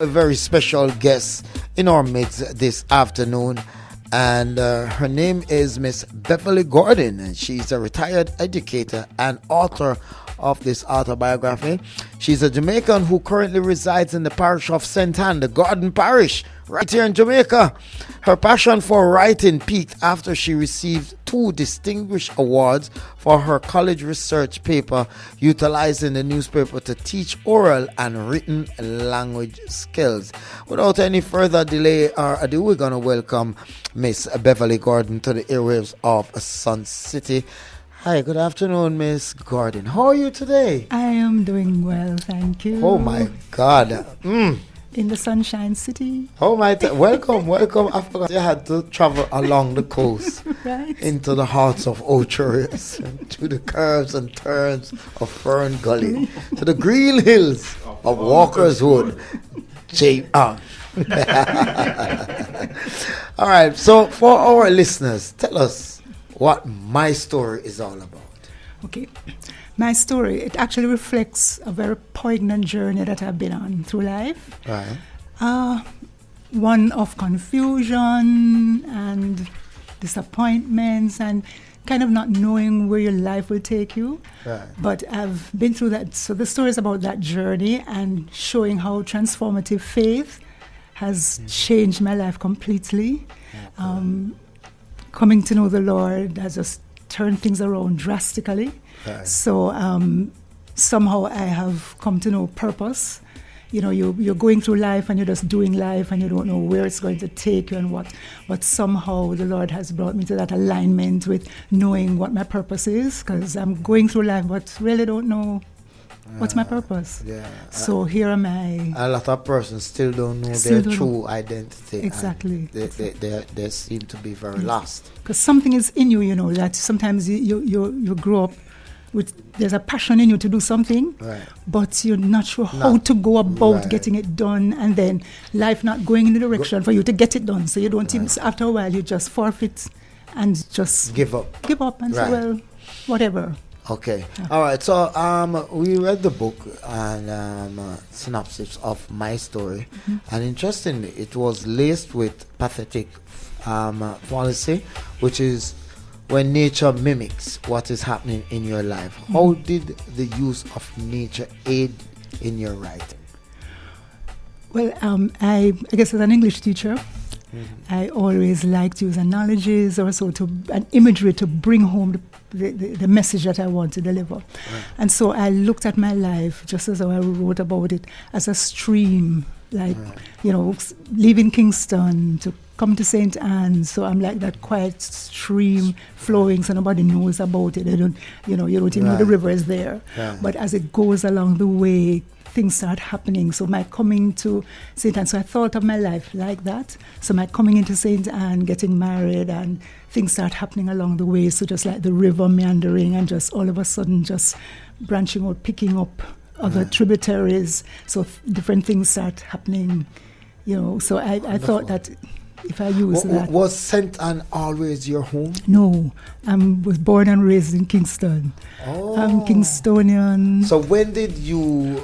A very special guest in our midst this afternoon, and her name is Miss Beverly Gordon, and she's a retired educator and author of this autobiography. She's a Jamaican who currently resides in the parish of St. Anne, the Garden Parish, right here in Jamaica. Her passion for writing peaked after she received 2 distinguished awards for her college research paper utilizing the newspaper to teach oral and written language skills. Without any further delay or ado, we're going to welcome Miss Beverly Gordon to the airwaves of SunCity. Hi, good afternoon, Miss Gordon. How are you today? I am doing well, thank you. Oh my God. In the Sunshine City. Oh my, welcome. I forgot you had to travel along the coast, right, into the hearts of Ocherius, to the curves and turns of Fern Gully, to the green hills of Walker's Wood. All right, so for our listeners, tell us what my story is all about. Okay. My story, it actually reflects a very poignant journey that I've been on through life. Right. One of confusion and disappointments and kind of not knowing where your life will take you. Right. But I've been through that. So the story is about that journey and showing how transformative faith has changed my life completely. Coming to know the Lord has just turned things around drastically. Right. So somehow I have come to know purpose. You know, you're going through life and you're just doing life and you don't know where it's going to take you and what. But somehow the Lord has brought me to that alignment with knowing what my purpose is, because I'm going through life but really don't know what's my purpose. Yeah. So here am I. A lot of persons still don't know their true identity. Exactly. They seem to be very lost. Because something is in you, you know, that sometimes you grow up with, there's a passion in you to do something, right, but you're not sure how to go about getting it done, and then life not going in the direction for you to get it done. So you don't even, after a while, you just forfeit and just give up and say, well, whatever. Okay. All right. So we read the book and synopsis of my story, and interestingly, it was laced with pathetic fallacy, which is when nature mimics what is happening in your life. How did the use of nature aid in your writing? Well, I guess as an English teacher, I always like to use analogies or so and imagery to bring home the message that I want to deliver. Right. And so I looked at my life, just as I wrote about it, as a stream, like, you know, leaving Kingston to come to St. Anne. So I'm like that quiet stream flowing, so nobody knows about it. You don't even know the river is there. Right. But as it goes along the way, things start happening. So my coming to St. Anne, so I thought of my life like that. So my coming into St. Anne, getting married, and things start happening along the way. So just like the river meandering and just all of a sudden just branching out, picking up other tributaries. So different things start happening, you know. So I thought that if I use that. Was St. Anne always your home? No, I was born and raised in Kingston. Oh. I'm Kingstonian. So when did you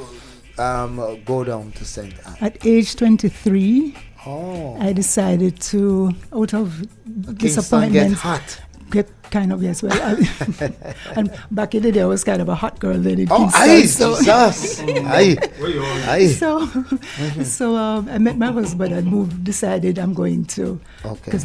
go down to St. Anne? At age 23, I decided to, out of disappointment, get hot. Get kind of, yes. Well, and back in the day, I was kind of a hot girl then in Kingston. Jesus! So I met my husband and decided I'm going to, because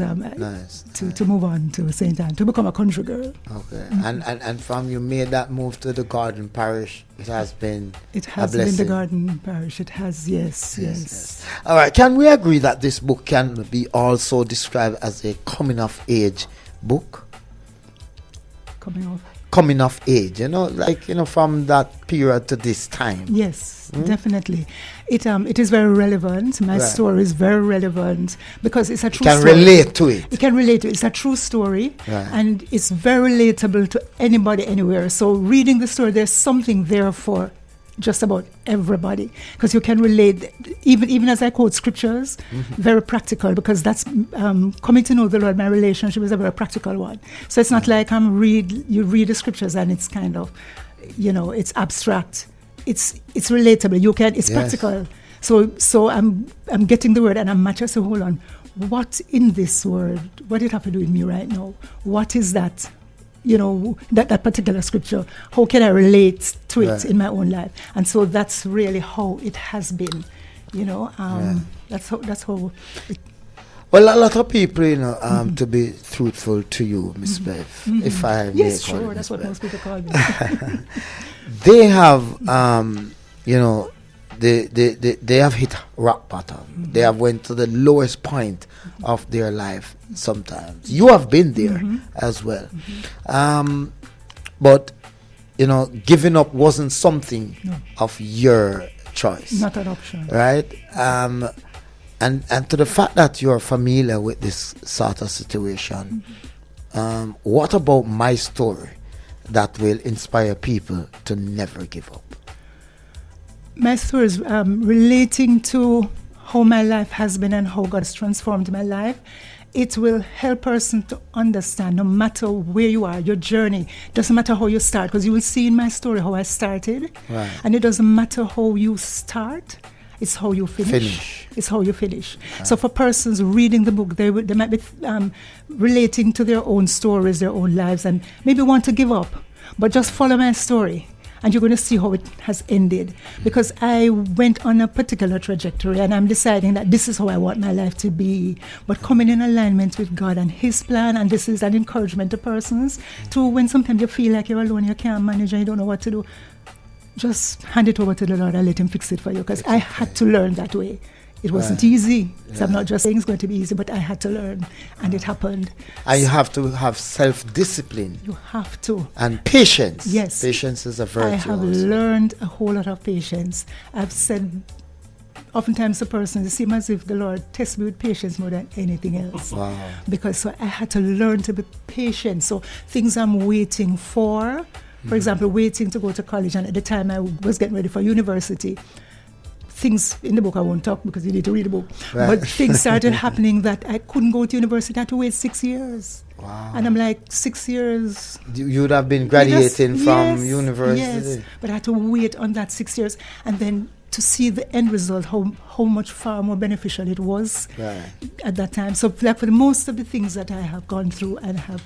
to move on to St. Anne, to become a country girl. Okay, and from you made that move to the Garden Parish, it has been It has been the Garden Parish. It has, yes. All right, can we agree that this book can be also described as a coming-of-age book? Coming of age, from that period to this time. Yes, definitely. It is very relevant. My story is very relevant because it's a true story. You can relate to it. You can relate to it. It's a true story, and it's very relatable to anybody, anywhere. So reading the story, there's something there for just about everybody, because you can relate, even as I quote scriptures, very practical, because that's coming to know the Lord. My relationship is a very practical one. So it's not like you read the scriptures and it's kind of, it's abstract. It's relatable. It's practical. So I'm getting the word, and I'm just saying, hold on, what in this word? What did it have to do with me right now? What is that? That particular scripture. How can I relate to it in my own life? And so that's really how it has been. That's how. Well, a lot of people, to be truthful to you, Miss Bev, if I may yes, call sure, you that's Miss what Bev. most people call me. They have, they have hit rock bottom. They have went to the lowest point of their life. Sometimes you have been there as well, but giving up wasn't something of your choice. Not an option, right? And to the fact that you're familiar with this sort of situation, what about my story that will inspire people to never give up? My story is relating to how my life has been and how God has transformed my life. It will help a person to understand, no matter where you are, your journey. Doesn't matter how you start, because you will see in my story how I started. Right. And it doesn't matter how you start, it's how you finish. It's how you finish. Right. So for persons reading the book, they might be relating to their own stories, their own lives, and maybe want to give up. But just follow my story, and you're going to see how it has ended. Because I went on a particular trajectory, and I'm deciding that this is how I want my life to be. But coming in alignment with God and His plan, and this is an encouragement to persons, to when sometimes you feel like you're alone, you can't manage, and you don't know what to do, just hand it over to the Lord and let Him fix it for you. Because I had to learn that way. It wasn't easy. So I'm not just saying it's going to be easy, but I had to learn, and it happened. And you have to have self-discipline. You have to. And patience. Yes. Patience is a virtue. I have learned a whole lot of patience. I've said oftentimes to persons, it seems as if the Lord tests me with patience more than anything else. Wow. Because so I had to learn to be patient. So things I'm waiting for example, waiting to go to college, and at the time I was getting ready for university, things in the book I won't talk because you need to read the book. Right. But things started happening that I couldn't go to university. I had to wait 6 years. Wow. And I'm like, 6 years. You would have been graduating from university. Yes, but I had to wait on that 6 years. And then to see the end result, how much far more beneficial it was at that time. So like for most of the things that I have gone through and have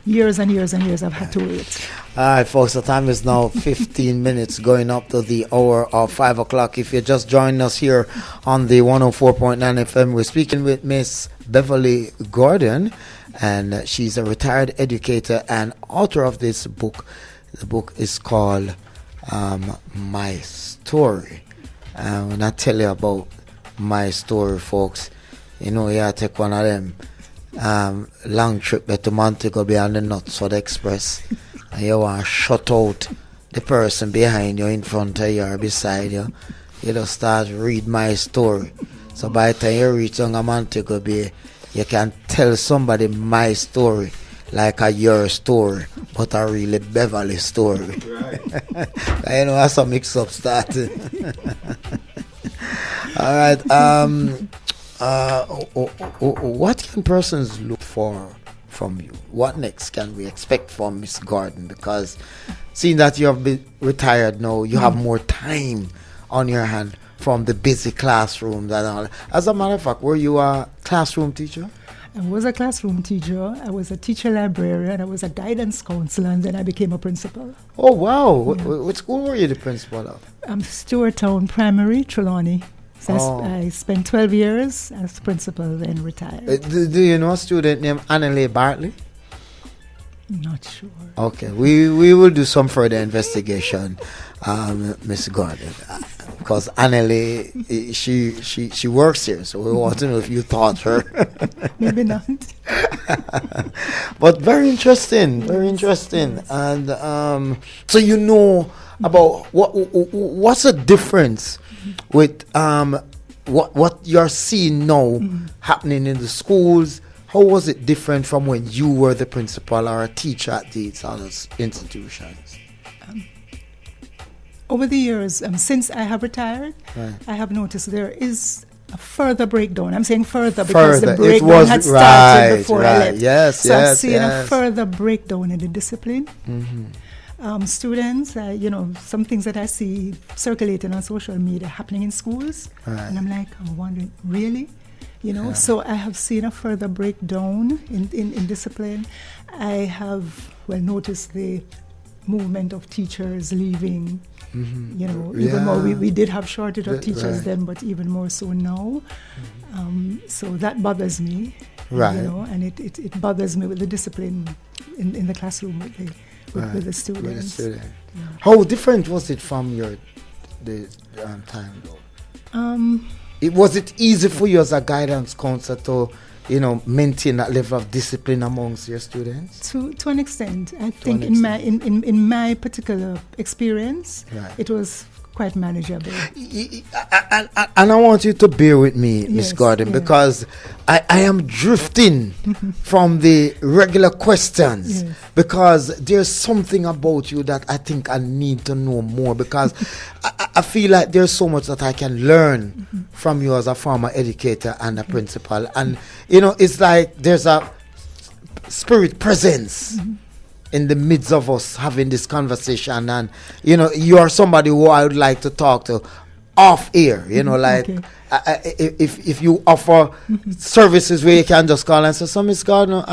years and years and years I've had to wait. All right, folks, the time is now 15 minutes going up to the hour of 5 o'clock. If you're just joining us here on the 104.9 FM, we're speaking with Miss Beverly Gordon, and she's a retired educator and author of this book. The book is called My Story. When I tell you about my story, folks, you take one of them long trip to Montego Bay on the Nuts for the Express, and you want to shut out the person behind you, in front of you, or beside you. You just start read my story. So by the time you reach on Montego Bay, you can tell somebody my story like a your story, but a really Beverly story. Right. That's a mix-up starting. All right. What can persons look for from you? What next can we expect from Miss Gordon? Because seeing that you have been retired now, you have more time on your hand from the busy classrooms and all. As a matter of fact, were you a classroom teacher? I was a classroom teacher. I was a teacher librarian. I was a guidance counselor, and then I became a principal. Oh, wow. Yeah. What school were you the principal of? Stewarttown Primary, Trelawney. So I spent 12 years as principal, then retired. Do you know a student named Annalee Bartley? Not sure. Okay, we will do some further investigation, Miss Gordon, because Annalee, she works here, so we want to know if you taught her. Maybe not. But very interesting, very interesting. And so you know about what's the difference with what you're seeing now happening in the schools. How was it different from when you were the principal or a teacher at these other institutions? Over the years, since I have retired, I have noticed there is a further breakdown. I'm saying further because the breakdown had started before I left. Yes, so I've seen a further breakdown in the discipline. students. Some things that I see circulating on social media happening in schools, and I'm like, I'm wondering, really? So I have seen a further breakdown in discipline. I have noticed the movement of teachers leaving. Even more, we did have shortage of teachers then, but even more so now. So that bothers me, and it bothers me with the discipline in the classroom with the students. How different was it from the time though? Was it easy for you as a guidance counselor to maintain that level of discipline amongst your students? To an extent, I think in my particular experience, it was quite manageable. And I want you to bear with me, Miss Gordon, because I am drifting from the regular questions because there's something about you that I think I need to know more, because I feel like there's so much that I can learn from you as a former educator and a principal. And, it's like there's a spirit presence in the midst of us having this conversation, and you are somebody who I would like to talk to off air, if you offer services where you can just call and say, so Miss Gardner,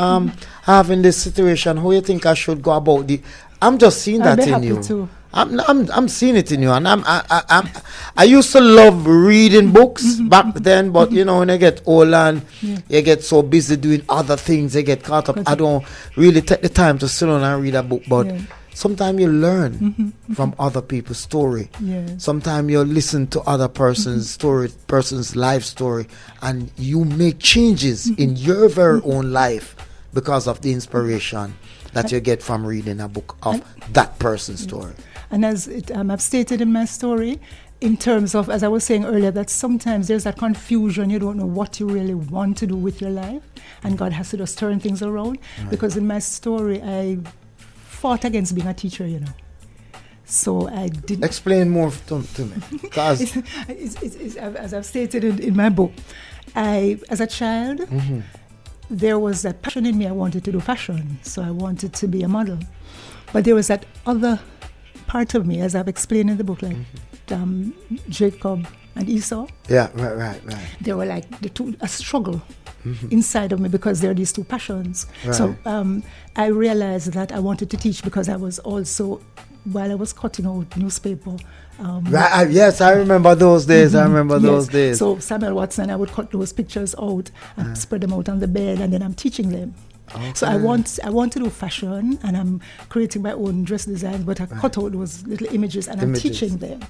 having this situation, how you think I should go about the I'm just seeing that in you too. I'm seeing it in you, and I used to love reading books back then, but when you get old and you get so busy doing other things, you get caught up. I don't really take the time to sit down and read a book, but sometimes you learn from other people's story. Sometimes you listen to other person's story, person's life story, and you make changes in your very own life because of the inspiration that you get from reading a book of that person's story. And as I've stated in my story, in terms of, as I was saying earlier, that sometimes there's that confusion. You don't know what you really want to do with your life, and God has to just turn things around. Because in my story, I fought against being a teacher, So I didn't... Explain more to me. Because as I've stated in my book, as a child, there was that passion in me. I wanted to do fashion, so I wanted to be a model. But there was that other part of me, as I've explained in the book, like Jacob and Esau. Yeah, right. They were like a struggle inside of me, because there are these two passions. So I realized that I wanted to teach, because I was also, while I was cutting out newspaper. Yes, I remember those days. Those days. So Samuel Watson, I would cut those pictures out and spread them out on the bed, and then I'm teaching them. Okay. So I want to do fashion, and I'm creating my own dress designs, but I cut out those little images, and I'm teaching them.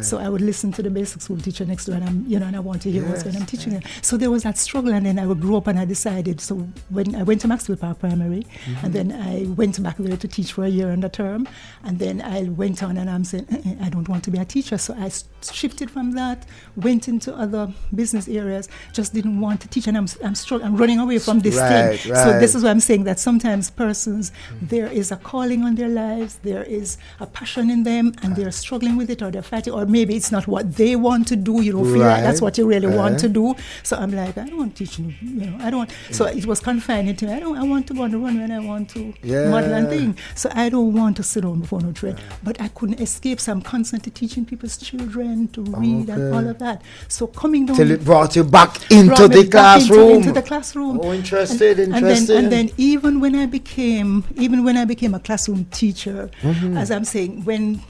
So I would listen to the basic school teacher next door, and and I want to hear what's going on. I'm teaching them. So there was that struggle, and then I would grow up, and I decided. So when I went to Maxwell Park Primary, and then I went back there to teach for a year and a term, and then I went on, and I'm saying I don't want to be a teacher. So I shifted from that, went into other business areas, just didn't want to teach, and I'm struggling. I'm running away from this thing. So this is why I'm saying that sometimes persons, there is a calling on their lives, there is a passion in them, and they're struggling with it, or they're fighting, or maybe it's not what they want to do. You don't feel like that's what you really want to do. So I'm like, I don't want to teach you. I don't want. So it was confining to me. I want to go on the runway, and I want to model and thing. So I don't want to sit on before no train. But I couldn't escape. So I'm constantly teaching people's children to read and all of that. So coming down till it brought you back into the classroom. Into the classroom. Oh, interesting. And then even when I became a classroom teacher, as I'm saying, when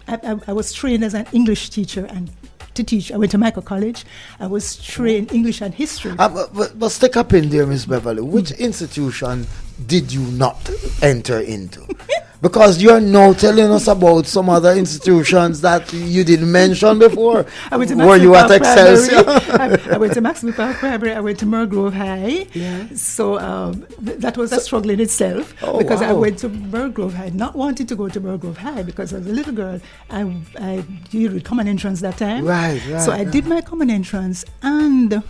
I was trained as an English teacher and to teach. I went to Michael College. I was trained English and history. But stick up in there, Miss Beverly. Which institution did you not enter into? Because you're now telling us about some other institutions that you didn't mention before. Were you at Excelsior? I went to Maxwell Park Primary. I went to Mergrove High. So that was a struggle in itself, because I went to Mergrove High, not wanting to go to Mergrove High, because as a little girl, I did common entrance that time. So I did my common entrance and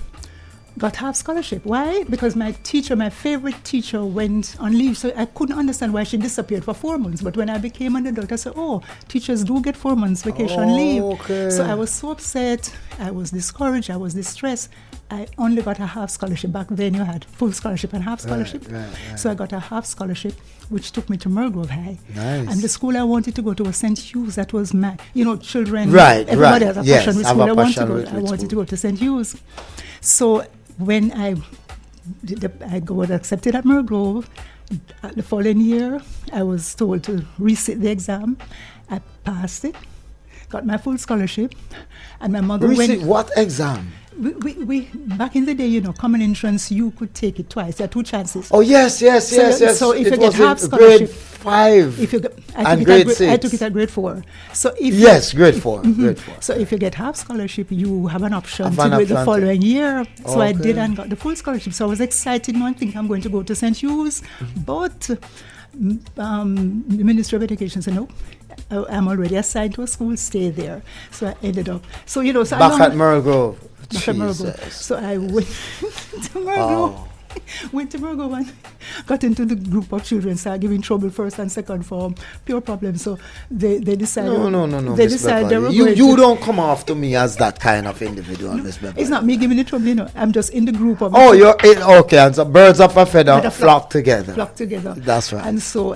got half scholarship. Why? Because my favorite teacher, went on leave. So I couldn't understand why she disappeared for 4 months. But when I became an adult, I said, teachers do get 4 months vacation leave. So I was so upset. I was discouraged. I was distressed. I only got a half scholarship. Back then you had full scholarship and half scholarship. Right. So I got a half scholarship, which took me to Mergrove High. Nice. And the school I wanted to go to was St. Hugh's. That was my, children. Right, everybody right. has a Yes, passion with have school. a passion with I wanted to school. go to St. Hugh's. So when I got accepted at Mergrove, the following year, I was told to resit the exam. I passed it, got my full scholarship, and my mother went. What exam? We back in the day, common entrance, you could take it twice. There are two chances. Oh yes. So if it you get was half in scholarship, grade 5 if you get, and grade 6. I took it at grade 4. So if Yes, grade 4. Grade 4. So if you get half scholarship, you have an option Have to an do it the option. following year. So I Okay. did and got the full scholarship. So I was excited. Now I think I'm going to go to St. Hugh's, but the Ministry of Education said no. I'm already assigned to a school. Stay there. So I ended up. So so Back at Mergrove. Back at Mergrove. Jesus. So I went to Mergrove. Oh. Went to Mergrove and got into the group of children, started giving trouble first and second form, pure problems. So they decided. No, They Miss decided they were Beverly. going You to. don't come off to me as that kind of individual, Miss Beverly. It's not me giving the trouble, I'm just in the group of. Oh, you're in, okay. And so birds of a feather With a flock together. Flock together. That's right. And so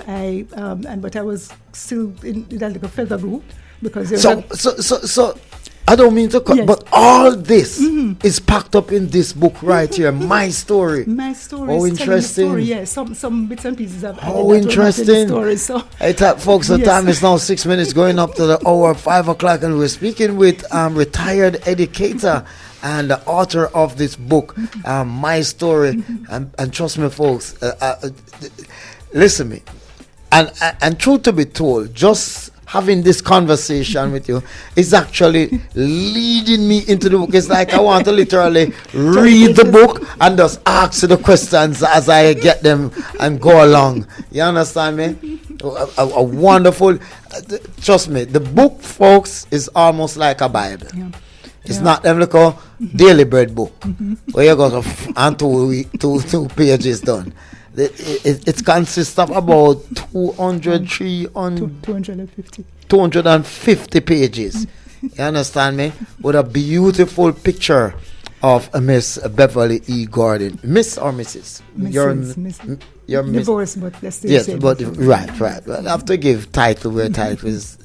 but I was still in that like a feather group because there So I don't mean to cut, Yes. but all this is packed up in this book right here, My Story. my story. How is telling the story. interesting. Yeah, some bits and pieces of How interesting. story. So Hey, folks, the Yes. time is now 6 minutes going up to the hour 5 o'clock, and we're speaking with retired educator and the author of this book, My Story. And trust me, folks, listen to me. And truth to be told, just having this conversation with you is actually leading me into the book. It's like I want to literally read the book and just ask the questions as I get them and go along. You understand me? A wonderful, trust me, the book, folks, is almost like a Bible. yeah. It's Yeah. not them like a daily bread book where you go and two pages done. It consists of about 200, 250. 250 pages. You understand me? With a beautiful picture of Miss Beverly E. Gordon. Miss or Mrs.? You're Miss. Divorce, but let's still Yes, say but Mrs. right. Well, I have to give title where title is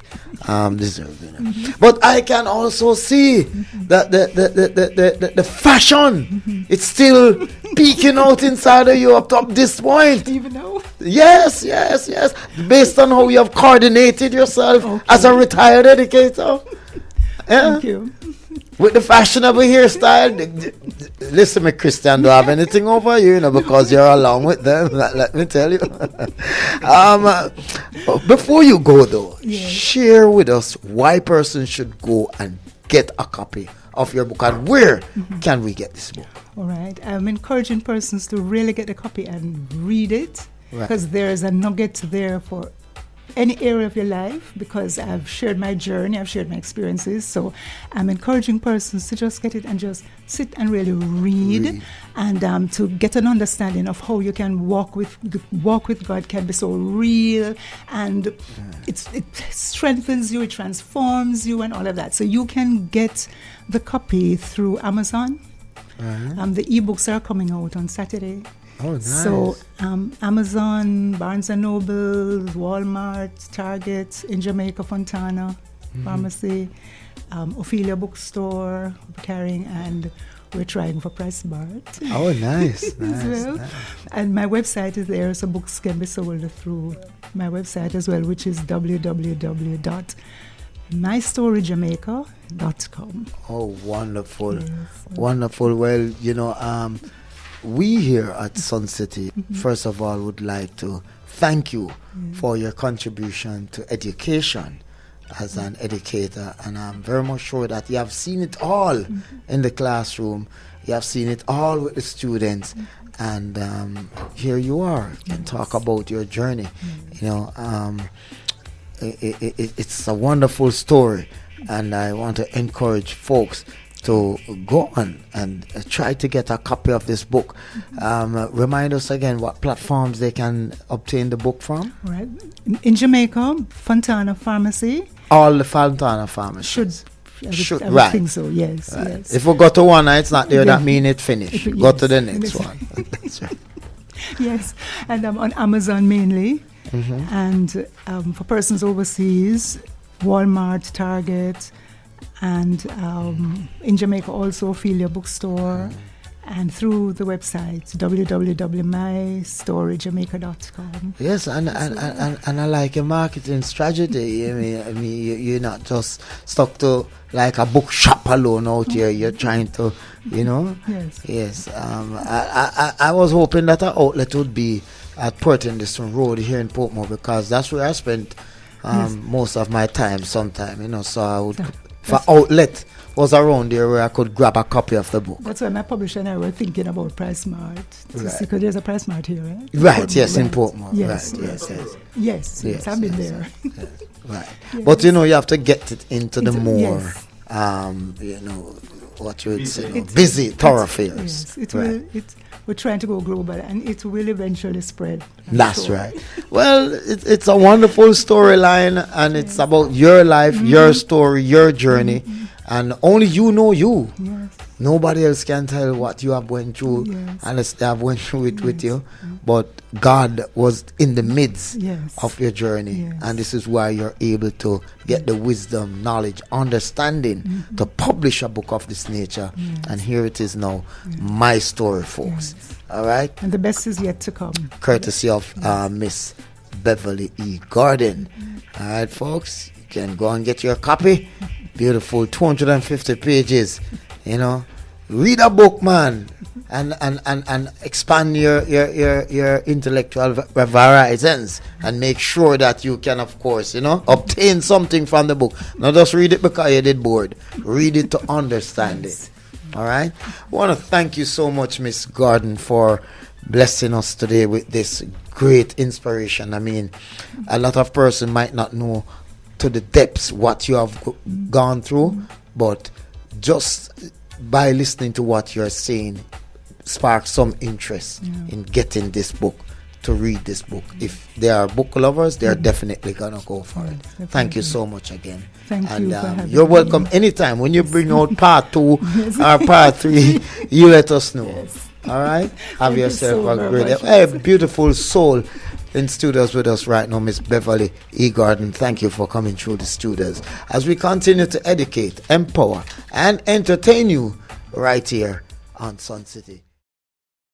deserved. But I can also see that the fashion, it's still peeking out inside of you up to this point. Even though. Yes. Based on how you have coordinated yourself as a retired educator. Thank you. With the fashionable hairstyle. Listen, me, Christian, don't have anything over you, because you're along with them. Let me tell you. Before you go, though, Yes. share with us why persons should go and get a copy of your book, and where can we get this book? All right. I'm encouraging persons to really get a copy and read it Right. because there is a nugget there for any area of your life, because I've shared my journey, I've shared my experiences. So I'm encouraging persons to just get it and just sit and really read. And to get an understanding of how you can walk with God can be so real, and it strengthens you, it transforms you, and all of that. So you can get the copy through Amazon. The ebooks are coming out on Saturday. Oh, nice. So Amazon, Barnes & Noble, Walmart, Target, in Jamaica, Fontana, Pharmacy, Ophelia Bookstore, we're carrying, and we're trying for Press Bart. Oh, nice. as well. And my website is there, so books can be sold through my website as well, which is www.mystoryjamaica.com. Oh, wonderful. Yes. Wonderful. Well, we here at SunCity, first of all, would like to thank you for your contribution to education as an educator. And I'm very much sure that you have seen it all in the classroom. You have seen it all with the students. And here you are. You can talk about your journey. It's a wonderful story. And I want to encourage folks to go on and try to get a copy of this book. Remind us again what platforms they can obtain the book from. Right. In Jamaica, Fontana Pharmacy. All the Fontana pharmacies. I would think so. Yes, Right. yes. If we go to one and it's not there, that Then- means it finished. Yes. Go to the next one. That's right. Yes, and I'm on Amazon mainly, and for persons overseas, Walmart, Target, and in Jamaica also Ophelia Bookstore, and through the website www.mystorygamaica.com. Yes, and I like your marketing strategy. I mean, you're not just stuck to like a bookshop alone out here. You're trying to, Yes. Yes. I was hoping that our outlet would be at Port Industry Road here in Portmore, because that's where I spent most of my time. Sometime, so I would. For outlet was around there where I could grab a copy of the book. That's why my publisher and I were thinking about Price Mart. Right. Because there's a Price Mart here, right? Right, Portmore, yes, in right. Portmore. Yes, Right, yes, yes. yes, I've been there. Yes, right. Yes. But you have to get it into the more, yes. what you would say, It's- busy thoroughfares. Yes, Right. we're trying to go global, and it will eventually spread. I'm That's sure. right. Well, it's a wonderful storyline, and it's about your life, your story, your journey, and only you know you. Yes. Nobody else can tell what you have went through Yes. unless they have went through it with you. But God was in the midst Yes. of your journey, Yes. and this is why you're able to get the wisdom, knowledge, understanding to publish a book of this nature. Yes. And here it is now, my story, folks. All right, And the best is yet to come. courtesy of Miss Beverly E. Gordon. All right, folks, you can go and get your copy. Beautiful, 250 pages. Read a book, man, and expand your intellectual horizons, and make sure that you can, of course, obtain something from the book. Not just read it because you did bored. Read it to understand it. All right. I want to thank you so much, Miss Gordon, for blessing us today with this great inspiration. I mean, a lot of person might not know to the depths what you have gone through, but just by listening to what you're saying sparks some interest in getting this book, to read this book. If they are book lovers, they're definitely gonna go for it. Thank you so much again. Thank And you for having you're me. welcome anytime. When you bring out part 2 or part 3, you let us know. All right, have Thank you yourself so a very great, much. beautiful soul in studios with us right now, Miss Beverly E. Gordon. Thank you for coming through the studios as we continue to educate, empower, and entertain you right here on SunCity.